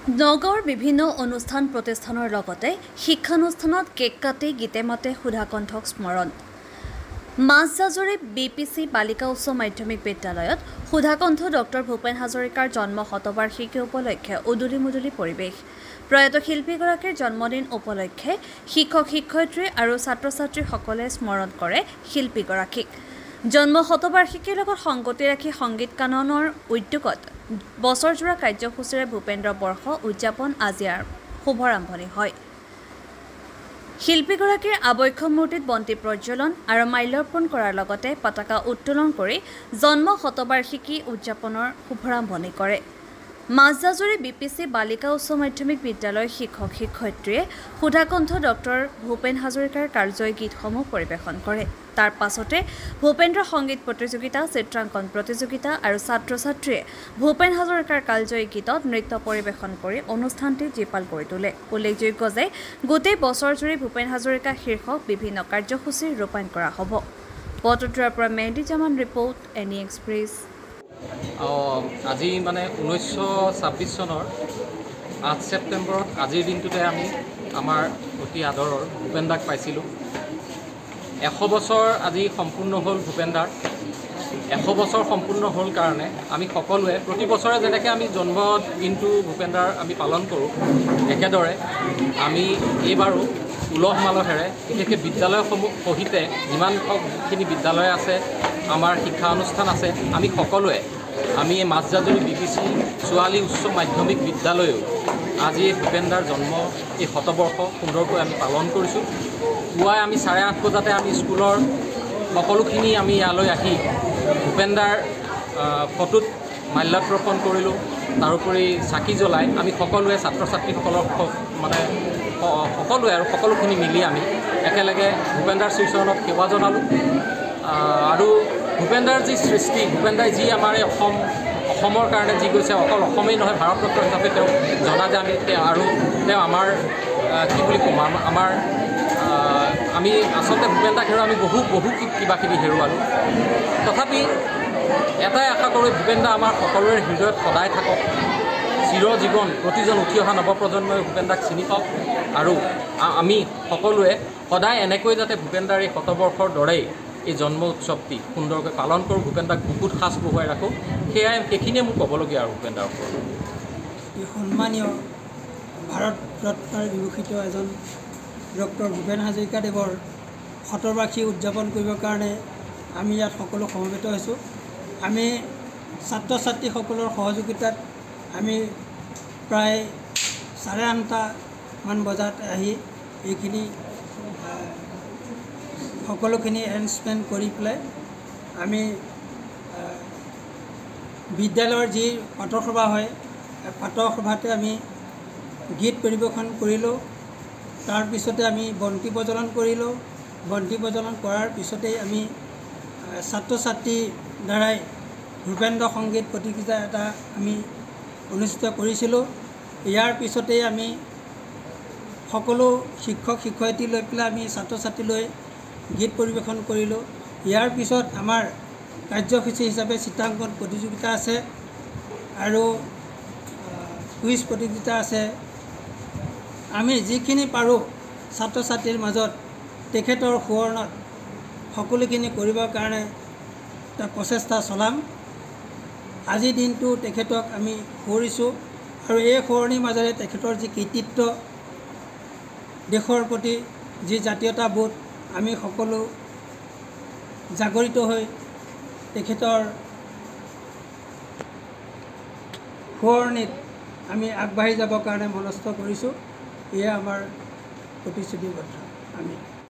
নগাঁৱৰ বিভিন্ন অনুষ্ঠান প্ৰতিষ্ঠানৰ লগতে শিক্ষানুষ্ঠানত কেক কাটি গীতে মাতে সুধাকণ্ঠক স্মৰণ। মাজজাজৰি BPC বালিকা উচ্চ মাধ্যমিক বিদ্যালয়ত সুধাকণ্ঠ ডক্টৰ ভূপেন হাজৰিকাৰ জন্ম শতবাৰ্ষিকী উপলক্ষে উদুলি মুদুলি পৰিৱেশ। প্ৰয়াত শিল্পীগৰাকীৰ জন্মদিন উপলক্ষে শিক্ষক-শিক্ষয়িত্ৰী আৰু ছাত্ৰ-ছাত্ৰীসকলে স্মৰণ কৰে শিল্পীগৰাকীক। জন্ম শতবাৰ্ষিকীৰ লগত সংগতি ৰাখি সংগীত কাননৰ উদ্যোগত বছৰজোৰা কাৰ্যসূচীৰে ভূপেন্দ্ৰ বৰ্ষ উদযাপন আজি শুভাৰম্ভণি হয়। শিল্পীগৰাকীৰ আবক্ষ মূৰ্তিত বন্তি প্ৰজ্বলন আৰু মাল্যাৰ্পণ কৰাৰ লগতে পতাকা উত্তোলন কৰি জন্ম শতবাৰ্ষিকী উদযাপনৰ শুভাৰম্ভণি কৰে। মাজজাজৰি BPC বালিকা উচ্চ মাধ্যমিক বিদ্যালয়ৰ শিক্ষক-শিক্ষয়িত্ৰীয়ে সুধাকণ্ঠ ডক্টৰ ভূপেন হাজৰিকাৰ কাৰ্যই গীতসমূহ পৰিৱেশন কৰে। তাৰ পাছতে ভূপেন্দ্ৰ সংগীত প্ৰতিযোগিতা, চিত্ৰাংকন প্ৰতিযোগিতা আৰু ছাত্ৰ-ছাত্ৰীয়ে ভূপেন হাজৰিকাৰ কালজয়ী গীতত নৃত্য পৰিৱেশন কৰি অনুষ্ঠানটি জীপাল কৰি তোলে। উল্লেখযোগ্য যে গোটেই বছৰজুৰি ভূপেন হাজৰিকা শীৰ্ষক বিভিন্ন কাৰ্যসূচী ৰূপায়ণ কৰা হ'ব। বটদ্ৰাৰ পৰা মেহেদী জামান ৰিপৰ্ট, এনি এক্সপ্ৰেছ। আজি মানে 1926 চনৰ 8 ছেপ্টেম্বৰত আজিৰ দিনটোতে আমি আমাৰ অতি আদৰৰ ভূপেন দাক পাইছিলোঁ। 100 বছৰ আজি সম্পূৰ্ণ হ'ল ভূপেন দাৰ। 100 বছৰ সম্পূৰ্ণ হ'ল কাৰণে আমি সকলোৱে প্ৰতি বছৰে যেনেকৈ আমি জন্মদিনটো ভূপেন দাৰ আমি পালন কৰোঁ, একেদৰে আমি এইবাৰো উলহ মালহেৰে বিশেষকৈ বিদ্যালয়সমূহ সহিতে যিমানখিনি বিদ্যালয় আছে, আমাৰ শিক্ষা অনুষ্ঠান আছে, আমি সকলোৱে আমি মাজজাজৰি BPC ছোৱালী উচ্চ মাধ্যমিক বিদ্যালয়ো আজি ভূপেন দাৰ জন্ম এই শতবৰ্ষ সুন্দৰকৈ আমি পালন কৰিছোঁ। পুৱাই আমি 8:30 বজাতে আমি স্কুলৰ সকলোখিনি আমি ইয়ালৈ আহি ভূপেন দাৰ ফটোত মাল্যাৰ্পণ কৰিলোঁ। তাৰোপৰি চাকি জ্বলাই আমি সকলোৱে ছাত্ৰ-ছাত্ৰীসকলক মানে সকলোৱে আৰু সকলোখিনি মিলি আমি একেলগে ভূপেন দাৰ শ্ৰীচৰণত সেৱা জনালোঁ। আৰু ভূপেন দাৰ যি সৃষ্টি, ভূপেন দাই যি আমাৰ এই অসমৰ কাৰণে যি কৈছে, অকল অসমেই নহয় ভাৰতৰত্ন হিচাপে তেওঁ জনা যে আমি আৰু তেওঁ আমাৰ কি বুলি ক'ম, আমাৰ আমি আচলতে ভূপেন দাক হেৰুৱা আমি বহু কিবাকিবি হেৰুৱালোঁ। তথাপি এটাই আশা কৰোঁ, ভূপেন দা আমাৰ সকলোৰে হৃদয়ত সদায় থাকক, চিৰজীৱন প্ৰতিজন উঠি অহা নৱপ্ৰজন্মই ভূপেন দাক চিনি পাওক আৰু আমি সকলোৱে সদায় এনেকৈ যাতে ভূপেন দাৰ এই শতবৰ্ষৰ দৰেই এই জন্ম উৎসৱটি সুন্দৰকৈ পালন কৰোঁ, ভূপেন দাক বুকুত সাজ বহুৱাই ৰাখোঁ, সেইখিনিয়ে মোৰ ক'বলগীয়া আৰু ভূপেন দাৰ ওপৰত। সন্মানীয় ভাৰত ৰত্নৰ বিভূষিত এজন ডক্টৰ ভূপেন হাজৰিকাদেৱৰ শতবাৰ্ষিকী উদযাপন কৰিবৰ কাৰণে আমি ইয়াত সকলো সমবেত হৈছোঁ। আমি ছাত্ৰ-ছাত্ৰীসকলৰ সহযোগিতাত আমি প্ৰায় 8:30মান বজাত আহি এইখিনি সকলোখিনি এৰেঞ্জমেণ্ট কৰি পেলাই আমি বিদ্যালয়ৰ যি প্ৰাতঃ সভা হয়, প্ৰাতঃ সভাতে আমি গীত পৰিৱেশন কৰিলোঁ। তাৰপিছতে আমি বন্তি প্ৰজ্বলন কৰিলোঁ। বন্তি প্ৰজ্বলন কৰাৰ পিছতেই আমি ছাত্ৰ-ছাত্ৰীৰ দ্বাৰাই ভূপেন্দ্ৰ সংগীত প্ৰতিযোগিতা এটা আমি অনুষ্ঠিত কৰিছিলোঁ। ইয়াৰ পিছতেই আমি সকলো শিক্ষক-শিক্ষয়িত্ৰী লৈ পেলাই আমি ছাত্ৰ-ছাত্ৰী লৈ গীত পৰিৱেশন কৰিলোঁ। ইয়াৰ পিছত আমাৰ কাৰ্যসূচী হিচাপে চিত্ৰাংকন প্ৰতিযোগিতা আছে আৰু কুইজ প্ৰতিযোগিতা আছে। আমি যিখিনি পাৰোঁ ছাত্ৰ-ছাত্ৰীৰ মাজত তেখেতৰ সোঁৱৰণত সকলোখিনি কৰিবৰ কাৰণে এটা প্ৰচেষ্টা চলাম। আজিৰ দিনটো তেখেতক আমি সোঁৱৰিছোঁ আৰু এই সোঁৱৰণিৰ মাজেৰে তেখেতৰ যি কৃতিত্ব, দেশৰ প্ৰতি যি জাতীয়তাবোধ, আমি সকলো জাগৰিত হৈ তেখেতৰ সোঁৱৰণিত আমি আগবাঢ়ি যাবৰ কাৰণে মনস্থ কৰিছোঁ। এয়া আমাৰ প্ৰতিশ্ৰুতিবদ্ধ। আমি